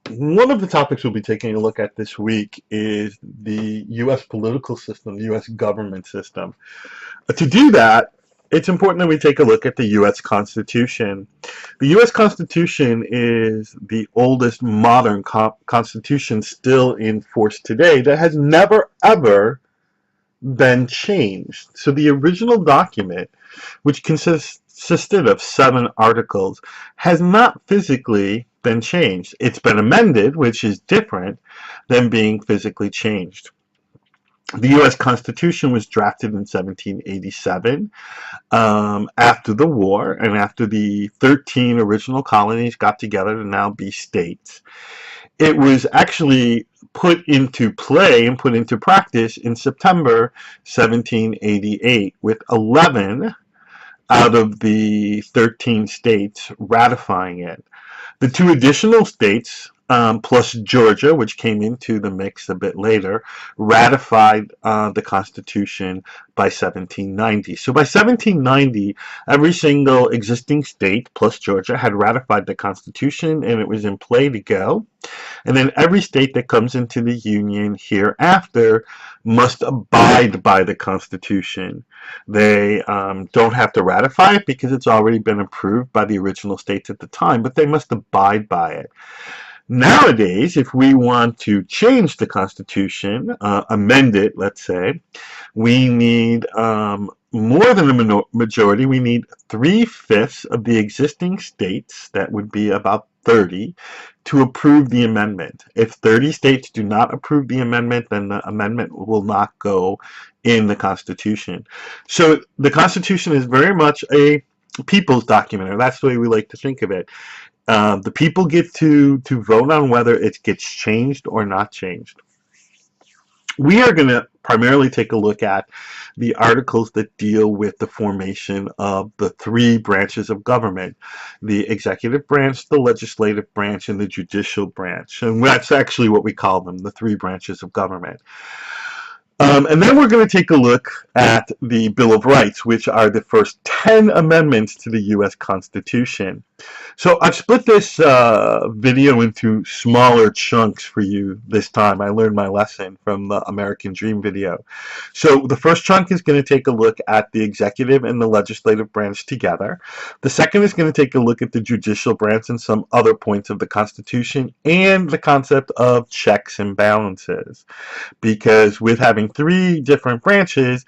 One of the topics we'll be taking a look at this week is the U.S. political system, the U.S. government system. To do that, it's important that we take a look at the U.S. Constitution. The U.S. Constitution is the oldest modern constitution still in force today that has never, ever been changed. So the original document, which consisted of 7 articles, has not physically been changed. It's been amended, which is different than being physically changed. The U.S. Constitution was drafted in 1787 after the war and after the 13 original colonies got together to now be states. It was actually put into play and put into practice in September 1788 with 11 out of the 13 states ratifying it. The 2 additional states, plus Georgia, which came into the mix a bit later, ratified the Constitution by 1790. So by 1790, every single existing state, plus Georgia, had ratified the Constitution and it was in play to go. And then every state that comes into the Union hereafter must abide by the Constitution. They don't have to ratify it because it's already been approved by the original states at the time, but they must abide by it. Nowadays, if we want to change the Constitution, amend it, let's say, we need more than a majority. We need 3/5 of the existing states, that would be about 30, to approve the amendment. If 30 states do not approve the amendment, then the amendment will not go in the Constitution. So the Constitution is very much a people's document, or that's the way we like to think of it. The people get to vote on whether it gets changed or not changed. We are going to primarily take a look at the articles that deal with the formation of the 3 branches of government: the executive branch, the legislative branch, and the judicial branch. And that's actually what we call them, the 3 branches of government. And then we're going to take a look at the Bill of Rights, which are the first 10 amendments to the U.S. Constitution. So I've split this video into smaller chunks for you this time. I learned my lesson from the American Dream video. So the first chunk is going to take a look at the executive and the legislative branch together. The second is going to take a look at the judicial branch and some other points of the Constitution and the concept of checks and balances. Because with having 3 different branches,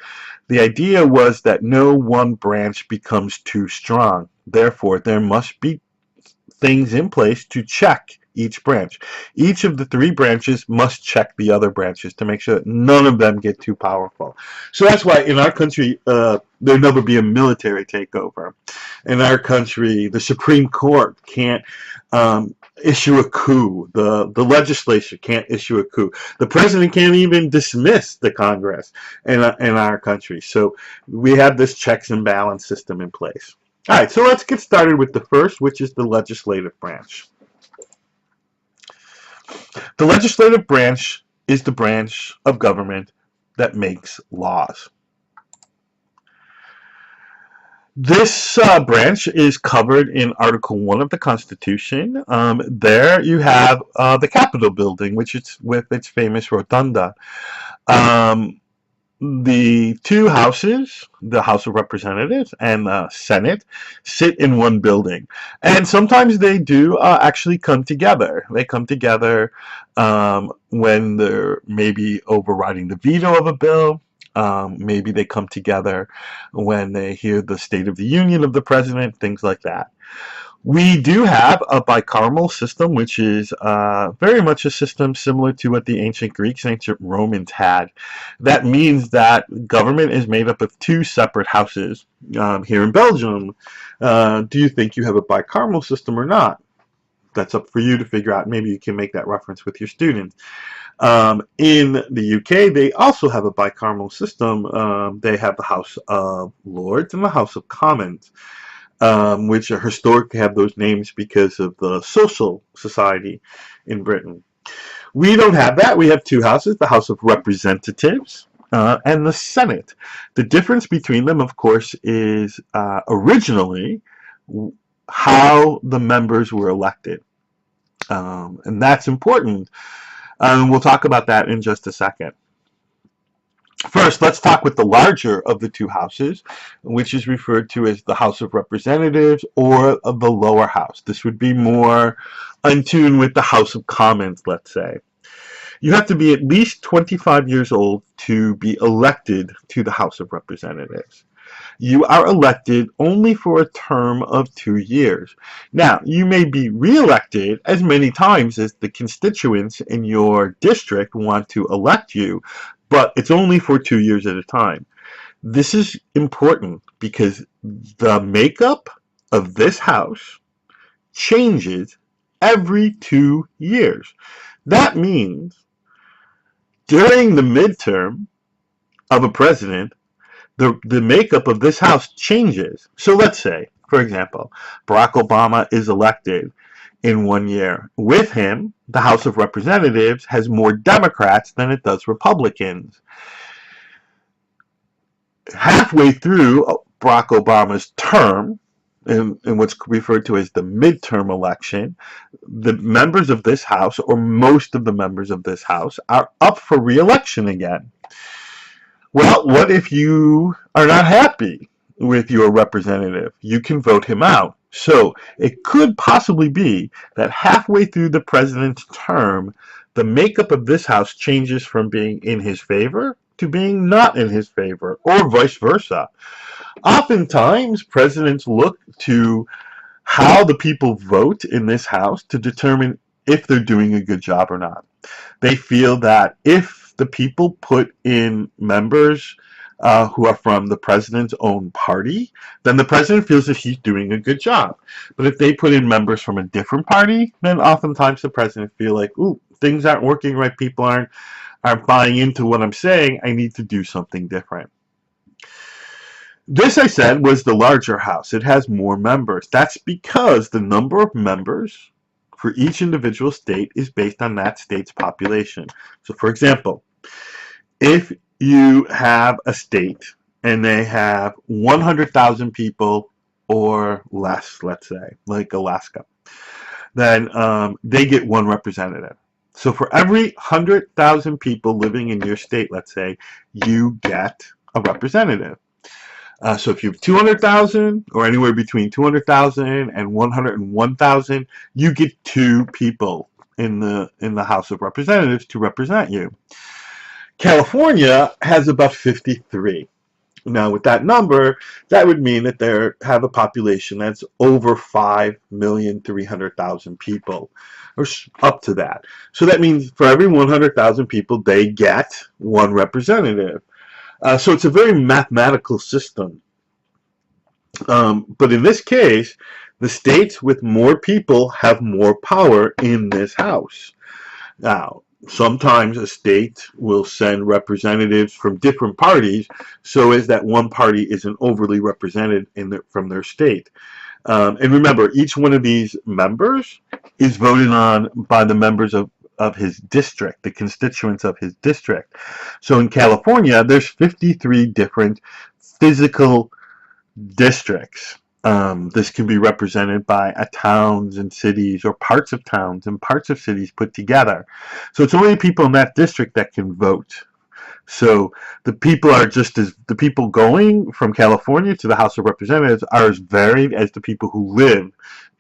the idea was that no one branch becomes too strong. Therefore, there must be things in place to check each branch. Each of the 3 branches must check the other branches to make sure that none of them get too powerful. So that's why in our country, there'll never be a military takeover. In our country, the Supreme Court can't issue a coup. The legislature can't issue a coup. The president can't even dismiss the Congress in our country. So we have this checks and balance system in place. All right, so let's get started with the first, which is the legislative branch. The legislative branch is the branch of government that makes laws. This branch is covered in Article 1 of the Constitution. There you have the Capitol building, which is with its famous rotunda. The 2 houses, the House of Representatives and the Senate, sit in one building. And sometimes they do actually come together. They come together when they're maybe overriding the veto of a bill. Maybe they come together when they hear the State of the Union of the President, things like that. We do have a bicameral system, which is very much a system similar to what the ancient Greeks and ancient Romans had. That means that government is made up of 2 separate houses. Here in Belgium, do you think you have a bicameral system or not? That's up for you to figure out. Maybe you can make that reference with your students. In the UK, they also have a bicameral system. They have the House of Lords and the House of Commons, which are historically have those names because of the social society in Britain. We don't have that. We have 2 houses, the House of Representatives and the Senate. The difference between them, of course, is originally how the members were elected. And that's important. We'll talk about that in just a second. First, let's talk with the larger of the two houses, which is referred to as the House of Representatives or the lower house. This would be more in tune with the House of Commons, let's say. You have to be at least 25 years old to be elected to the House of Representatives. You are elected only for a term of 2 years. Now, you may be reelected as many times as the constituents in your district want to elect you, but it's only for 2 years at a time. This is important because the makeup of this house changes every 2 years. That means during the midterm of a president, the makeup of this house changes. So let's say, for example, Barack Obama is elected in 1 year. With him, the House of Representatives has more Democrats than it does Republicans. Halfway through Barack Obama's term, in what's referred to as the midterm election, the members of this House, or most of the members of this House, are up for re-election again. Well, what if you are not happy with your representative? You can vote him out. So it could possibly be that halfway through the president's term, the makeup of this House changes from being in his favor to being not in his favor, or vice versa. Oftentimes, presidents look to how the people vote in this House to determine if they're doing a good job or not. They feel that if the people put in members who are from the president's own party, then the president feels that he's doing a good job. But if they put in members from a different party, then oftentimes the president feels like, ooh, things aren't working right, people aren't buying into what I'm saying, I need to do something different. This, I said, was the larger house. It has more members. That's because the number of members for each individual state is based on that state's population. So, for example, if you have a state and they have 100,000 people or less, let's say, like Alaska, then they get one representative. So for every 100,000 people living in your state, let's say, you get a representative. So if you have 200,000 or anywhere between 200,000 and 101,000, you get two people in the House of Representatives to represent you. California has about 53. Now, with that number, that would mean that they have a population that's over 5,300,000 people, or up to that. So that means for every 100,000 people, they get one representative. So it's a very mathematical system. But in this case, the states with more people have more power in this House. Now, sometimes a state will send representatives from different parties so as that one party isn't overly represented from their state. And remember, each one of these members is voted on by the members of his district, the constituents of his district. So in California, there's 53 different physical districts. This can be represented by towns and cities, or parts of towns and parts of cities put together. So it's only people in that district that can vote. So the people going from California to the House of Representatives are as varied as the people who live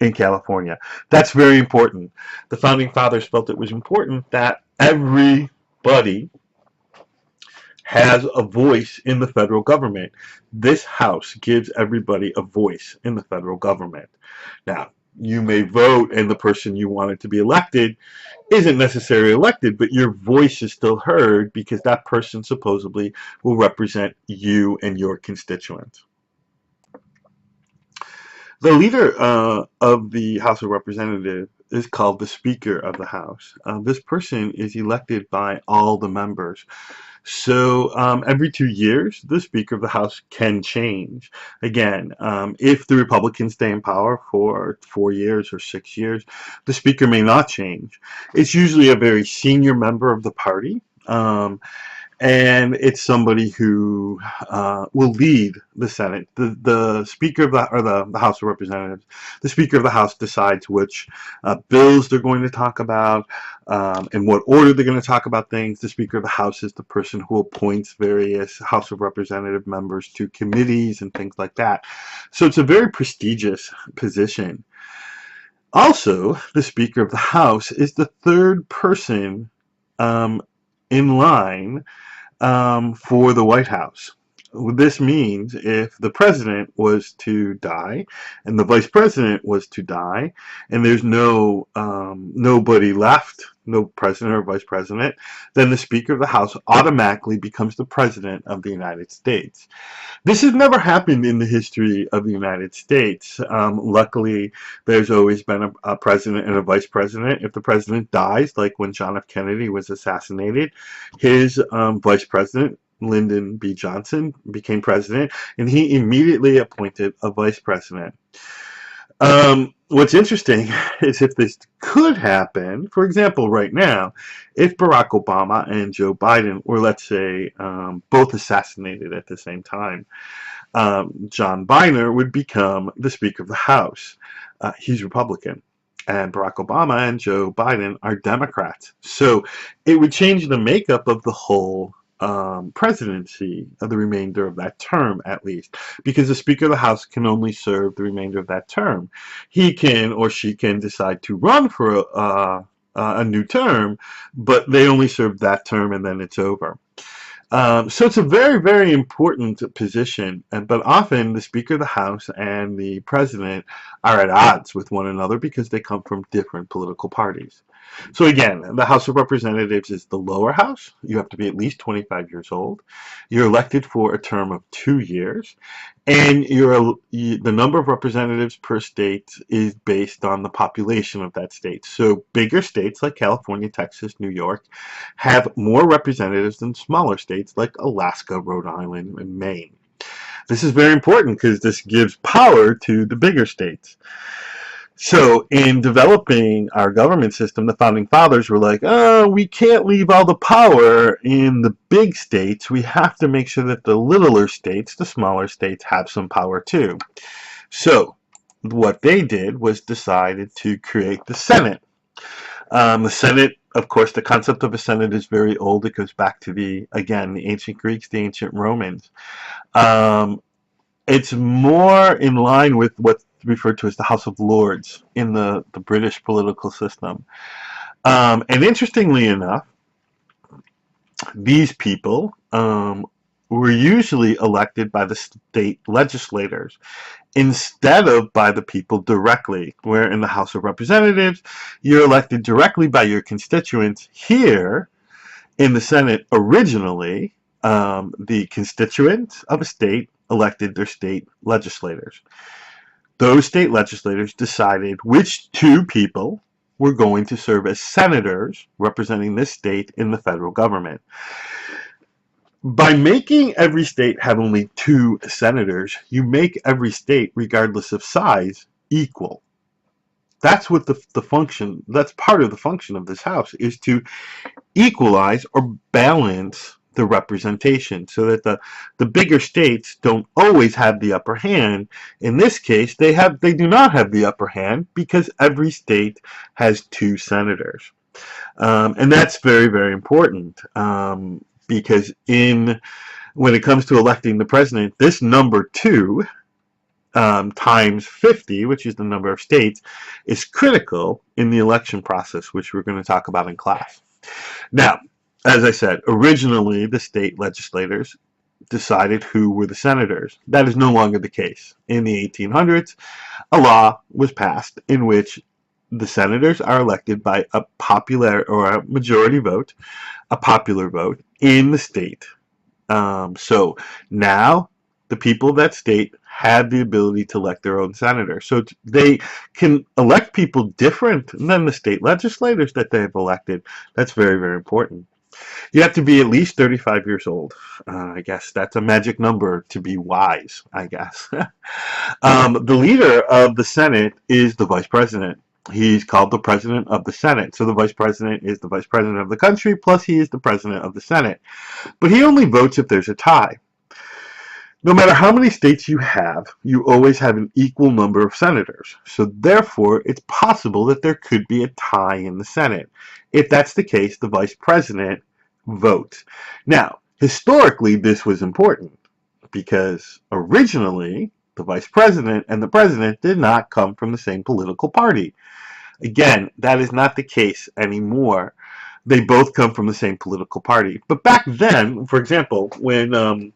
in California. That's very important. The Founding Fathers felt it was important that everybody has a voice in the federal government. This House gives everybody a voice in the federal government. Now, you may vote and the person you wanted to be elected isn't necessarily elected, but your voice is still heard because that person supposedly will represent you and your constituents. The leader of the House of Representatives is called the Speaker of the House. This person is elected by all the members. So every 2 years, the Speaker of the House can change. Again, if the Republicans stay in power for 4 years or 6 years, the Speaker may not change. It's usually a very senior member of the party. and it's somebody who will lead the Senate. The Speaker of the House of Representatives, the Speaker of the House decides which bills they're going to talk about, in what order they're going to talk about things. The Speaker of the House is the person who appoints various House of Representative members to committees and things like that. So it's a very prestigious position. Also, the Speaker of the House is the third person in line for the White House. This means if the president was to die and the vice president was to die and there's nobody left, no president or vice president, then the Speaker of the House automatically becomes the president of the United States. This has never happened in the history of the United States. Luckily, there's always been a president and a vice president. If the president dies, like when John F. Kennedy was assassinated, his vice president, Lyndon B. Johnson, became president, and he immediately appointed a vice president. What's interesting is if this could happen, for example, right now, if Barack Obama and Joe Biden were, let's say, both assassinated at the same time, John Boehner would become the Speaker of the House. He's Republican. And Barack Obama and Joe Biden are Democrats. So it would change the makeup of the whole presidency of the remainder of that term, at least, because the Speaker of the House can only serve the remainder of that term. He can or she can decide to run for a new term, but they only serve that term and then it's over. So it's a very, very important position, but often the Speaker of the House and the President are at odds with one another because they come from different political parties. So again, the House of Representatives is the lower house. You have to be at least 25 years old. You're elected for a term of 2 years, and the number of representatives per state is based on the population of that state. So bigger states like California, Texas, New York have more representatives than smaller states like Alaska, Rhode Island, and Maine. This is very important because this gives power to the bigger states. So in developing our government system, the founding fathers were like, oh, we can't leave all the power in the big states. We have to make sure that the littler states, the smaller states, have some power too. So what they did was decided to create the Senate. The Senate, of course, the concept of a Senate is very old. It goes back to the ancient Greeks, the ancient Romans. It's more in line with what's referred to as the House of Lords in the British political system. And interestingly enough, these people were usually elected by the state legislators instead of by the people directly, where in the House of Representatives, you're elected directly by your constituents. Here, in the Senate, originally, the constituents of a state elected their state legislators. Those state legislators decided which two people were going to serve as senators representing this state in the federal government. By making every state have only 2 senators, you make every state, regardless of size, equal. That's what the function, that's part of the function of this House, is to equalize or balance the representation so that the bigger states don't always have the upper hand. In this case, they do not have the upper hand because every state has 2 senators. And that's very, very important because when it comes to electing the president, this number 2 times 50, which is the number of states, is critical in the election process, which we're going to talk about in class. Now, as I said, originally the state legislators decided who were the senators. That is no longer the case. In the 1800s, a law was passed in which the senators are elected by a popular or a majority vote, a popular vote in the state. So now the people of that state have the ability to elect their own senator. So they can elect people different than the state legislators that they have elected. That's very, very important. You have to be at least 35 years old. I guess that's a magic number to be wise, I guess. The leader of the Senate is the vice president. He's called the president of the Senate. So the vice president is the vice president of the country, plus he is the president of the Senate. But he only votes if there's a tie. No matter how many states you always have an equal number of senators. So therefore, it's possible that there could be a tie in the Senate. If that's the case, the vice president votes. Now, historically, this was important because originally the vice president and the president did not come from the same political party. Again, that is not the case anymore. They both come from the same political party. But back then, for example, when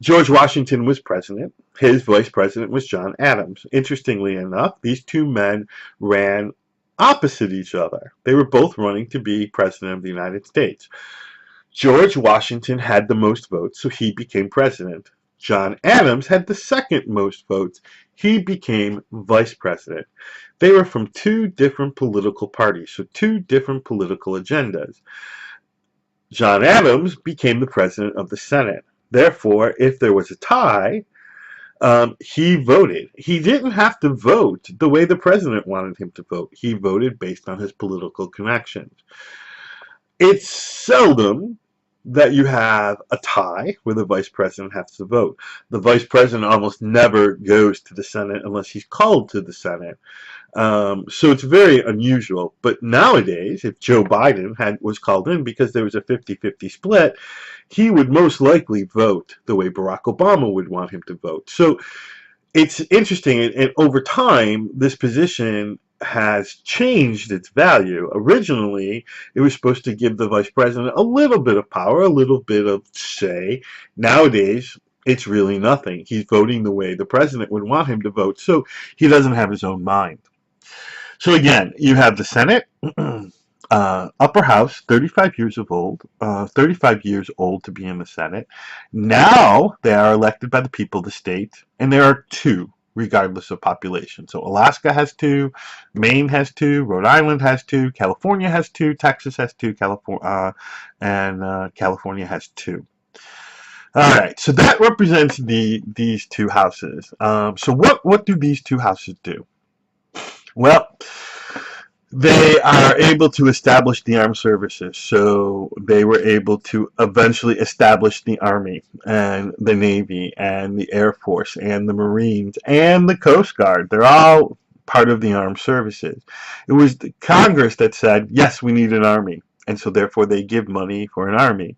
George Washington was president, his vice president was John Adams. Interestingly enough, these two men ran opposite each other. They were both running to be president of the United States. George Washington had the most votes, so he became president. John Adams had the second most votes. He became vice president. They were from two different political parties, so two different political agendas. John Adams became the president of the Senate. Therefore, if there was a tie, he voted. He didn't have to vote the way the president wanted him to vote. He voted based on his political connections. It's seldom that you have a tie where the vice president has to vote. The vice president almost never goes to the Senate unless he's called to the Senate. So it's very unusual. But nowadays, if Joe Biden was called in because there was a 50-50 split, he would most likely vote the way Barack Obama would want him to vote. So it's interesting, and over time, this position has changed its value. Originally, it was supposed to give the vice president a little bit of power, a little bit of say. Nowadays, it's really nothing. He's voting the way the president would want him to vote, so he doesn't have his own mind. So again, you have the Senate, upper house, 35 years old to be in the Senate. Now they are elected by the people of the state, and there are two, regardless of population. So Alaska has two, Maine has two, Rhode Island has two, California has two, Texas has two, and California has two. All right, so that represents these two houses. So what do these two houses do? Well, they are able to establish the armed services. So they were able to eventually establish the Army and the Navy and the Air Force and the Marines and the Coast Guard. They're all part of the armed services. It was the Congress that said, yes, we need an army. And so therefore they give money for an army.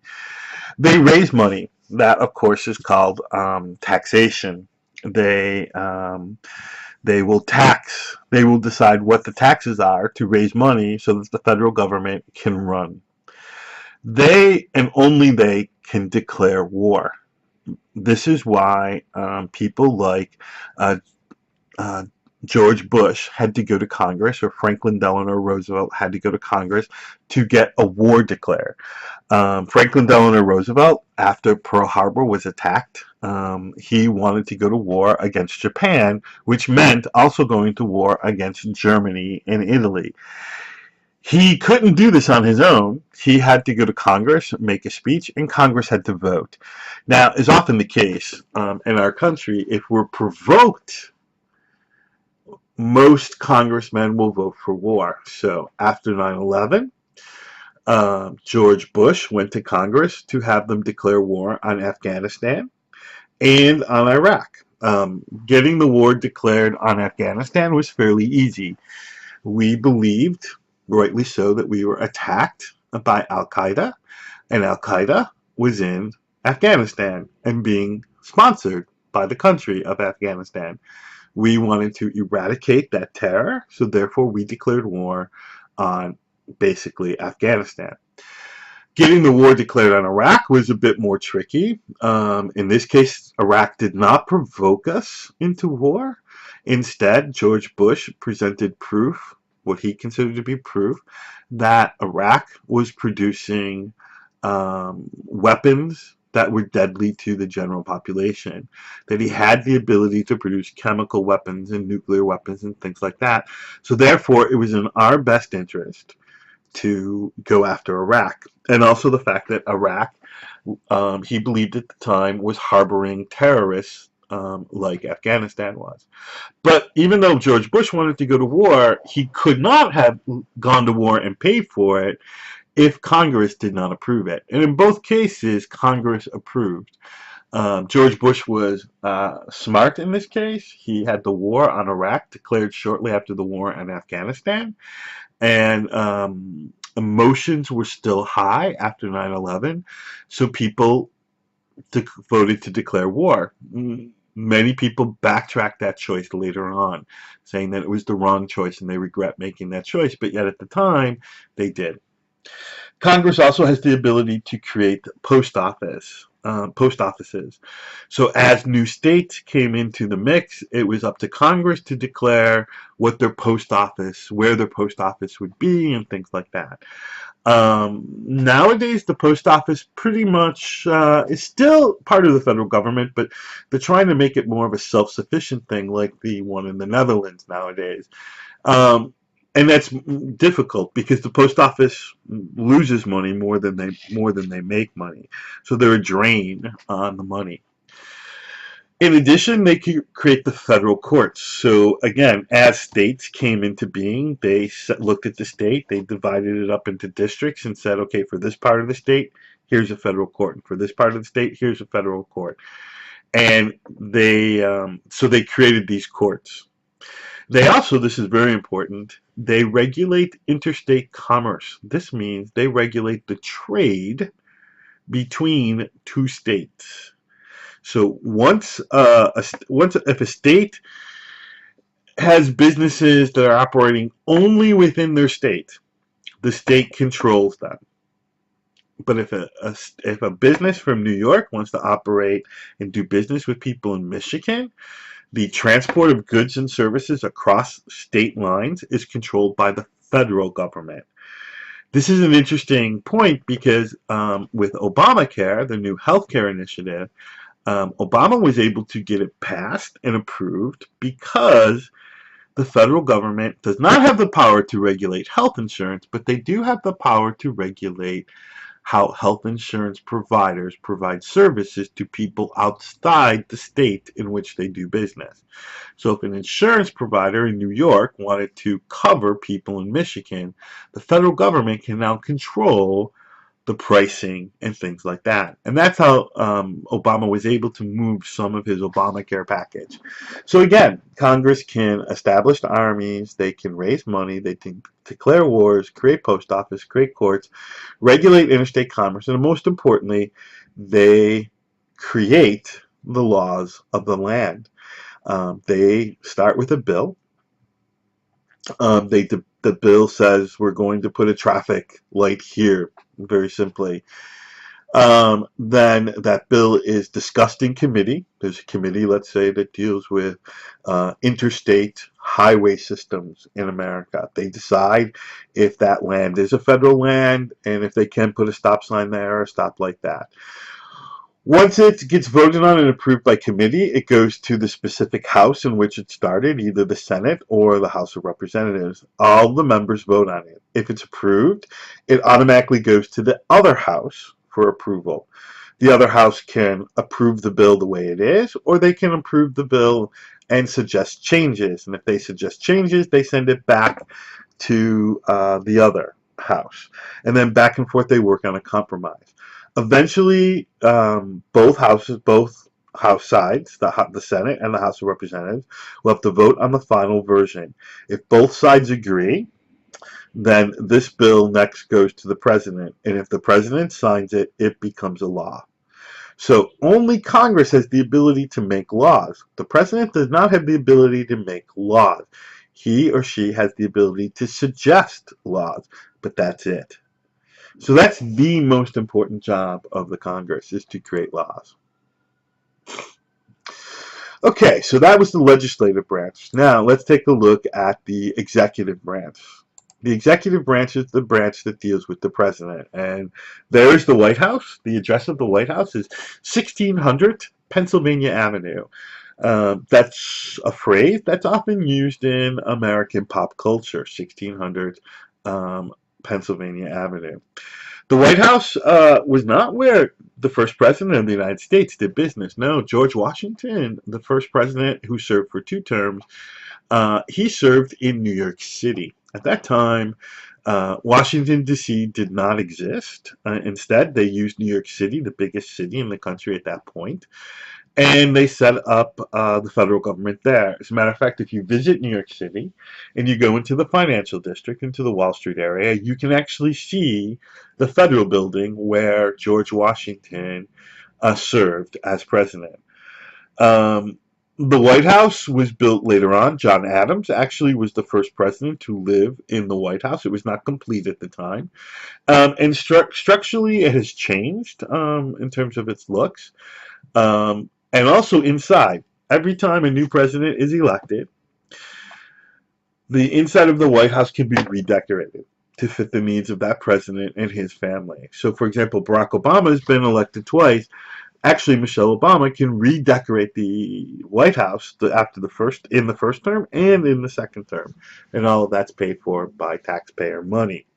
They raise money. That, of course, is called taxation. They will tax. They will decide what the taxes are to raise money so that the federal government can run. They and only they can declare war. This is why people like George Bush had to go to Congress, or Franklin Delano Roosevelt had to go to Congress to get a war declared. Franklin Delano Roosevelt, after Pearl Harbor was attacked, he wanted to go to war against Japan, which meant also going to war against Germany and Italy. He couldn't do this on his own. He had to go to Congress, make a speech, and Congress had to vote. Now, as often the case in our country, if we're provoked, most congressmen will vote for war. So after 9/11, George Bush went to Congress to have them declare war on Afghanistan and on Iraq. Getting the war declared on Afghanistan was fairly easy. We believed, rightly so, that we were attacked by Al-Qaeda, and Al-Qaeda was in Afghanistan and being sponsored by the country of Afghanistan. We wanted to eradicate that terror, so therefore we declared war on basically Afghanistan. Getting the war declared on Iraq was a bit more tricky. In this case, Iraq did not provoke us into war. Instead, George Bush presented proof, what he considered to be proof, that Iraq was producing weapons that were deadly to the general population, that he had the ability to produce chemical weapons and nuclear weapons and things like that. So therefore, it was in our best interest to go after Iraq. And also the fact that Iraq, he believed at the time, was harboring terrorists like Afghanistan was. But even though George Bush wanted to go to war, he could not have gone to war and paid for it if Congress did not approve it. And in both cases, Congress approved. George Bush was smart in this case. He had the war on Iraq declared shortly after the war in Afghanistan, and emotions were still high after 9/11, so people voted to declare war. Many people backtracked that choice later on, saying that it was the wrong choice and they regret making that choice, but yet at the time, they did. Congress also has the ability to create post offices. So as new states came into the mix, it was up to Congress to declare what their post office, where their post office would be, and things like that. Nowadays, the post office pretty much is still part of the federal government, but they're trying to make it more of a self-sufficient thing, like the one in the Netherlands nowadays. Um, and that's difficult because the post office loses money more than they make money, so they're a drain on the money. In addition, they could create the federal courts. So again, as states came into being, they looked at the state, they divided it up into districts and said, okay, for this part of the state, here's a federal court, and for this part of the state, here's a federal court. And so they created these courts. They also, this is very important, they regulate interstate commerce. This means they regulate the trade between two states. So if a state has businesses that are operating only within their state, the state controls them. But if a business from New York wants to operate and do business with people in Michigan, the transport of goods and services across state lines is controlled by the federal government. This is an interesting point because with Obamacare, the new healthcare initiative, Obama was able to get it passed and approved because the federal government does not have the power to regulate health insurance, but they do have the power to regulate how health insurance providers provide services to people outside the state in which they do business. So if an insurance provider in New York wanted to cover people in Michigan, the federal government can now control the pricing and things like that. And that's how Obama was able to move some of his Obamacare package. So again, Congress can establish armies, they can raise money, they can declare wars, create post office, create courts, regulate interstate commerce, and most importantly, they create the laws of the land. They start with a bill. The bill says we're going to put a traffic light here, very simply. Then that bill is discussed in committee. There's a committee, let's say, that deals with interstate highway systems in America. They decide if that land is a federal land and if they can put a stop sign there or a stop like that. Once it gets voted on and approved by committee, it goes to the specific house in which it started, either the Senate or the House of Representatives. All the members vote on it. If it's approved, it automatically goes to the other house for approval. The other house can approve the bill the way it is, or they can approve the bill and suggest changes. And if they suggest changes, they send it back to the other house. And then back and forth, they work on a compromise. Eventually, both house sides, the Senate and the House of Representatives, will have to vote on the final version. If both sides agree, then this bill next goes to the president. And if the president signs it, it becomes a law. So only Congress has the ability to make laws. The president does not have the ability to make laws. He or she has the ability to suggest laws, but that's it. So that's the most important job of the Congress, is to create laws. Okay, so that was the legislative branch. Now let's take a look at the executive branch. The executive branch is the branch that deals with the president. And there's the White House. The address of the White House is 1600 Pennsylvania Avenue. That's a phrase that's often used in American pop culture, 1600 Pennsylvania Avenue. The White House was not where the first president of the United States did business. No, George Washington, the first president who served for 2 terms, he served in New York City. At that time, Washington, D.C. did not exist. Instead, they used New York City, the biggest city in the country at that point, and they set up the federal government there. As a matter of fact, if you visit New York City and you go into the financial district, into the Wall Street area, you can actually see the federal building where George Washington served as president. Um, the White House was built later on. John Adams actually was the first president to live in the White House. It was not complete at the time. And structurally, it has changed in terms of its looks. And also inside. Every time a new president is elected, the inside of the White House can be redecorated to fit the needs of that president and his family. So, for example, Barack Obama has been elected twice. Actually, Michelle Obama can redecorate the White House in the first term and in the second term, and all of that's paid for by taxpayer money.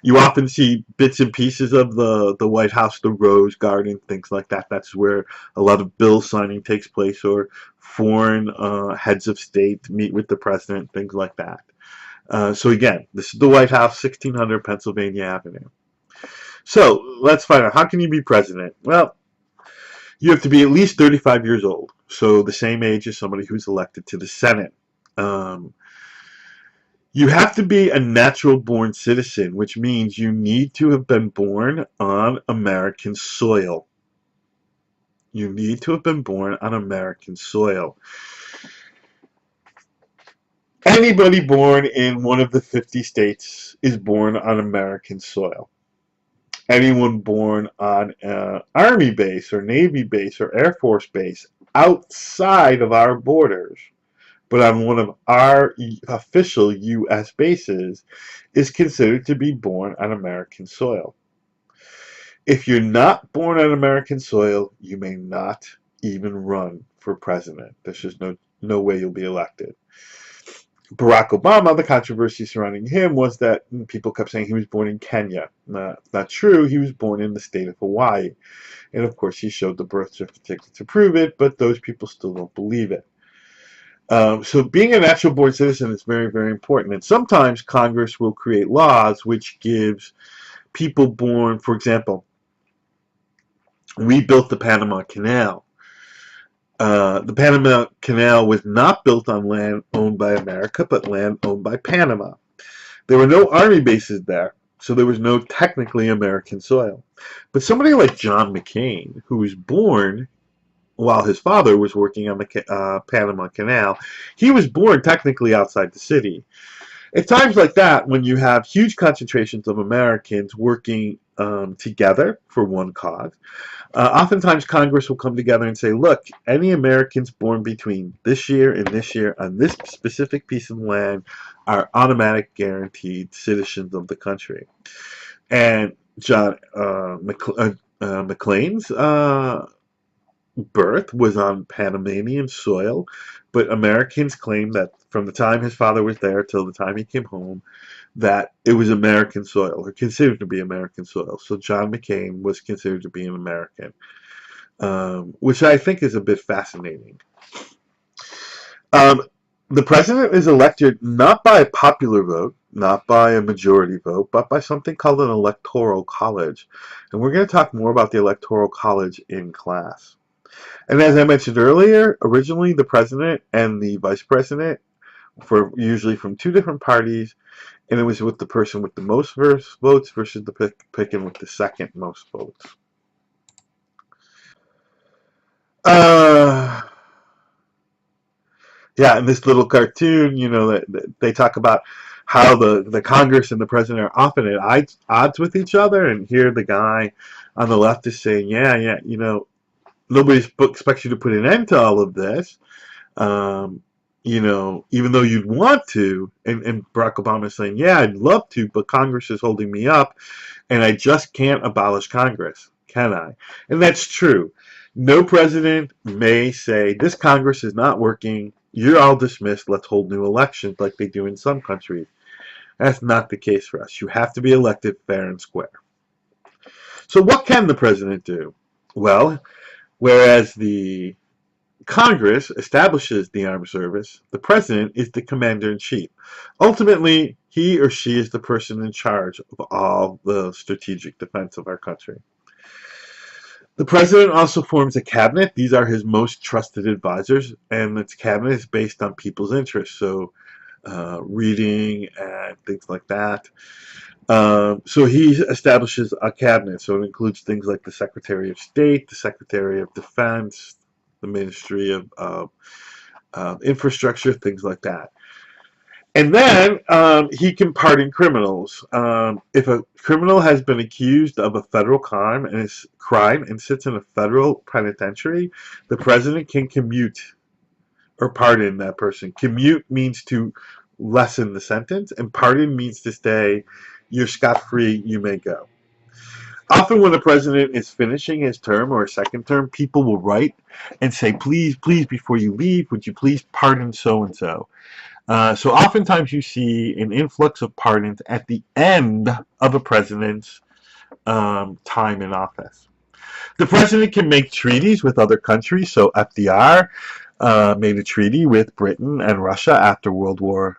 You often see bits and pieces of the White House, the Rose Garden, things like that. That's where a lot of bill signing takes place, or foreign heads of state meet with the president, things like that. So again, this is the White House, 1600 Pennsylvania Avenue. So let's find out, how can you be president? Well, you have to be at least 35 years old, so the same age as somebody who's elected to the Senate. You have to be a natural-born citizen, which means you need to have been born on American soil. You need to have been born on American soil. Anybody born in one of the 50 states is born on American soil. Anyone born on an Army base or Navy base or Air Force base outside of our borders, but on one of our official U.S. bases, is considered to be born on American soil. If you're not born on American soil, you may not even run for president. There's just no way you'll be elected. Barack Obama, the controversy surrounding him was that people kept saying he was born in Kenya. Not true. He was born in the state of Hawaii. And of course, he showed the birth certificate to prove it, but those people still don't believe it. So being a natural born citizen is very, very important. And sometimes Congress will create laws which gives people born, for example, we built the Panama Canal. The Panama Canal was not built on land owned by America, but land owned by Panama. There were no army bases there, so there was no technically American soil. But somebody like John McCain, who was born while his father was working on the Panama Canal, he was born technically outside the city. At times like that, when you have huge concentrations of Americans working together for one cause, oftentimes Congress will come together and say, look, any Americans born between this year and this year on this specific piece of land are automatic guaranteed citizens of the country. And John McClain's birth was on Panamanian soil, but Americans claim that from the time his father was there till the time he came home, that it was American soil, or considered to be American soil. So John McCain was considered to be an American, which I think is a bit fascinating. The president is elected not by a popular vote, not by a majority vote, but by something called an electoral college. And we're going to talk more about the electoral college in class. And as I mentioned earlier, originally the president and the vice president were usually from two different parties, and it was with the person with the most votes versus the person with the second most votes. Yeah, in this little cartoon, they talk about how the Congress and the president are often at odds with each other, and here the guy on the left is saying, yeah, nobody expects you to put an end to all of this, even though you'd want to, and Barack Obama is saying, yeah, I'd love to, but Congress is holding me up, and I just can't abolish Congress, can I? And that's true. No president may say, this Congress is not working, you're all dismissed, let's hold new elections like they do in some countries. That's not the case for us. You have to be elected fair and square. So what can the president do? Well, whereas the Congress establishes the armed service, the president is the commander-in-chief. Ultimately, he or she is the person in charge of all the strategic defense of our country. The president also forms a cabinet. These are his most trusted advisors, and its cabinet is based on people's interests, so reading and things like that. So he establishes a cabinet, so it includes things like the Secretary of State, the Secretary of Defense, the Ministry of Infrastructure, things like that. And then he can pardon criminals. If a criminal has been accused of a federal crime and sits in a federal penitentiary, the president can commute or pardon that person. Commute means to lessen the sentence, and pardon means to say, you're scot-free, you may go. Often when the president is finishing his term or a second term, people will write and say, please, please, before you leave, would you please pardon so-and-so? So oftentimes you see an influx of pardons at the end of a president's time in office. The president can make treaties with other countries. So FDR made a treaty with Britain and Russia after World War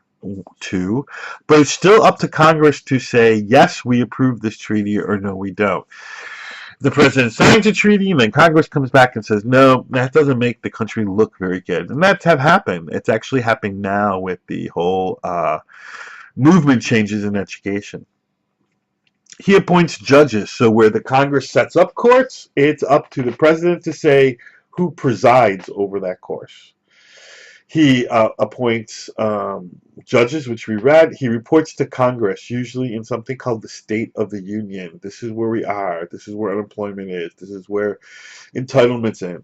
II, but it's still up to Congress to say, yes, we approve this treaty, or no, we don't. The president signs a treaty, and then Congress comes back and says, no, that doesn't make the country look very good. And that's happened. It's actually happening now with the whole movement changes in education. He appoints judges, so where the Congress sets up courts, it's up to the president to say who presides over that course. He appoints judges, which we read. He reports to Congress, usually in something called the State of the Union. This is where we are. This is where unemployment is. This is where entitlements in.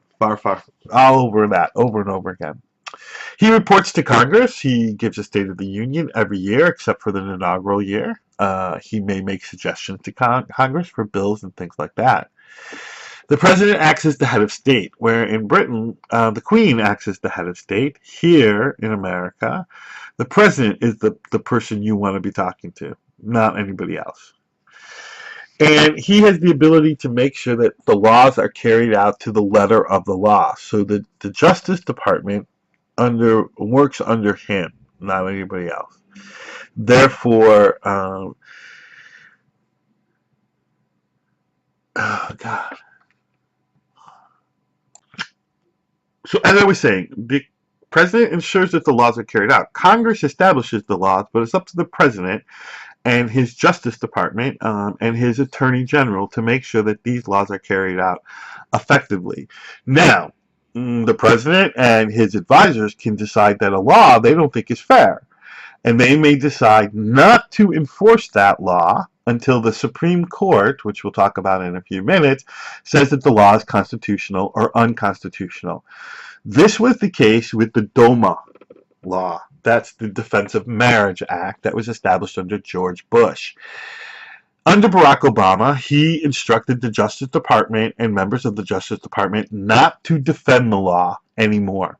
All over that, over and over again. He reports to Congress. He gives a State of the Union every year, except for the inaugural year. He may make suggestions to Congress for bills and things like that. The president acts as the head of state, where in Britain, the Queen acts as the head of state. Here in America, the president is the person you want to be talking to, not anybody else. And he has the ability to make sure that the laws are carried out to the letter of the law. So the Justice Department works under him, not anybody else. Therefore, oh God. So as I was saying, the president ensures that the laws are carried out. Congress establishes the laws, but it's up to the president and his Justice Department and his Attorney General to make sure that these laws are carried out effectively. Now, the president and his advisors can decide that a law they don't think is fair, and they may decide not to enforce that law until the Supreme Court, which we'll talk about in a few minutes, says that the law is constitutional or unconstitutional. This was the case with the DOMA law. That's the Defense of Marriage Act that was established under George Bush. Under Barack Obama, he instructed the Justice Department and members of the Justice Department not to defend the law anymore.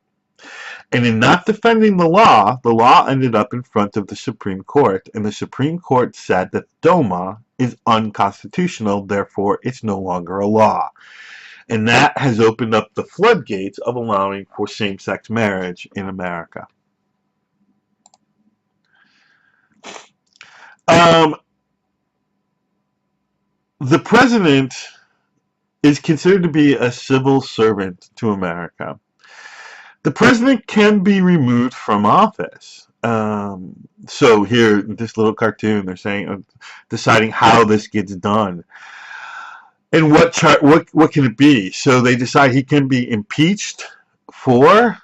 And in not defending the law ended up in front of the Supreme Court, and the Supreme Court said that DOMA is unconstitutional, therefore it's no longer a law. And that has opened up the floodgates of allowing for same-sex marriage in America. The president is considered to be a civil servant to America. The president can be removed from office. So here, this little cartoon, they're saying, deciding how this gets done. And what can it be? So they decide he can be impeached for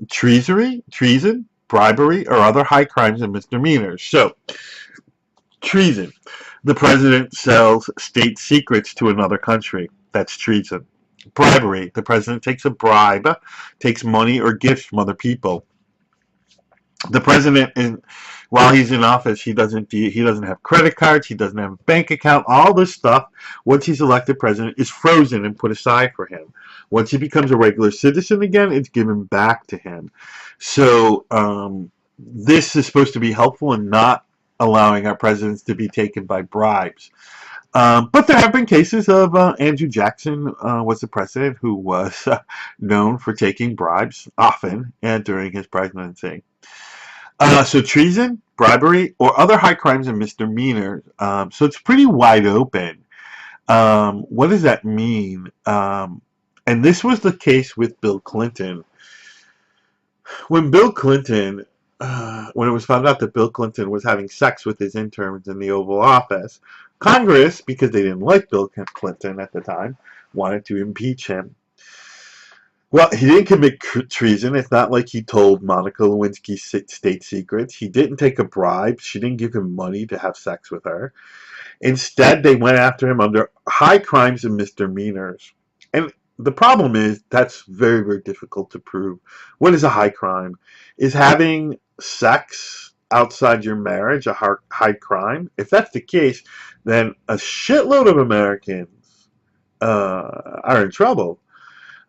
treason, bribery, or other high crimes and misdemeanors. So, treason. The president sells state secrets to another country. That's treason. Bribery. The president takes a bribe, takes money or gifts from other people. The president, while he's in office, he doesn't have credit cards, he doesn't have a bank account. All this stuff, once he's elected president, is frozen and put aside for him. Once he becomes a regular citizen again, it's given back to him. So this is supposed to be helpful and not allowing our presidents to be taken by bribes. But there have been cases of Andrew Jackson was the president who was known for taking bribes often and during his presidency. So treason, bribery, or other high crimes and misdemeanors. So it's pretty wide open. What does that mean? And this was the case with Bill Clinton. When Bill Clinton, when it was found out that Bill Clinton was having sex with his interns in the Oval Office, Congress, because they didn't like Bill Clinton at the time, wanted to impeach him. Well, he didn't commit treason. It's not like he told Monica Lewinsky state secrets. He didn't take a bribe. She didn't give him money to have sex with her. Instead, they went after him under high crimes and misdemeanors. And the problem is that's very, very difficult to prove. What is a high crime? Is having sex outside your marriage a high crime? If that's the case, then a shitload of Americans are in trouble.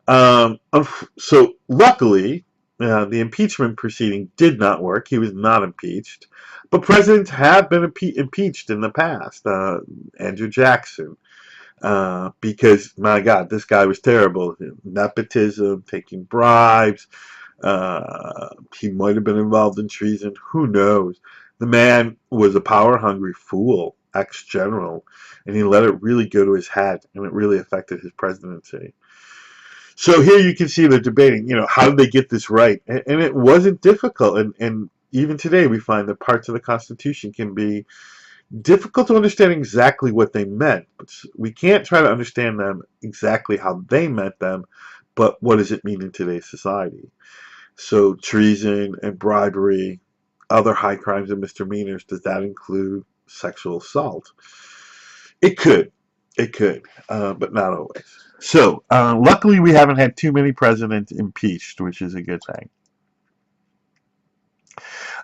So luckily, the impeachment proceeding did not work. He was not impeached. But presidents have been impeached in the past. Andrew Jackson, because, my God, this guy was terrible. Nepotism, taking bribes. He might have been involved in treason. Who knows? The man was a power-hungry fool, ex-general, and he let it really go to his head, and it really affected his presidency. So here you can see they're debating, how did they get this right? And it wasn't difficult. And even today we find that parts of the Constitution can be difficult to understand exactly what they meant. But we can't try to understand them exactly how they meant them, but what does it mean in today's society? So treason and bribery, other high crimes and misdemeanors, does that include sexual assault? It could. It could, but not always. So, luckily, we haven't had too many presidents impeached, which is a good thing.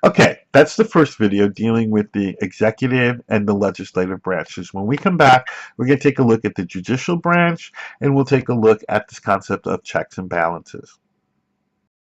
Okay, that's the first video dealing with the executive and the legislative branches. When we come back, we're going to take a look at the judicial branch, and we'll take a look at this concept of checks and balances.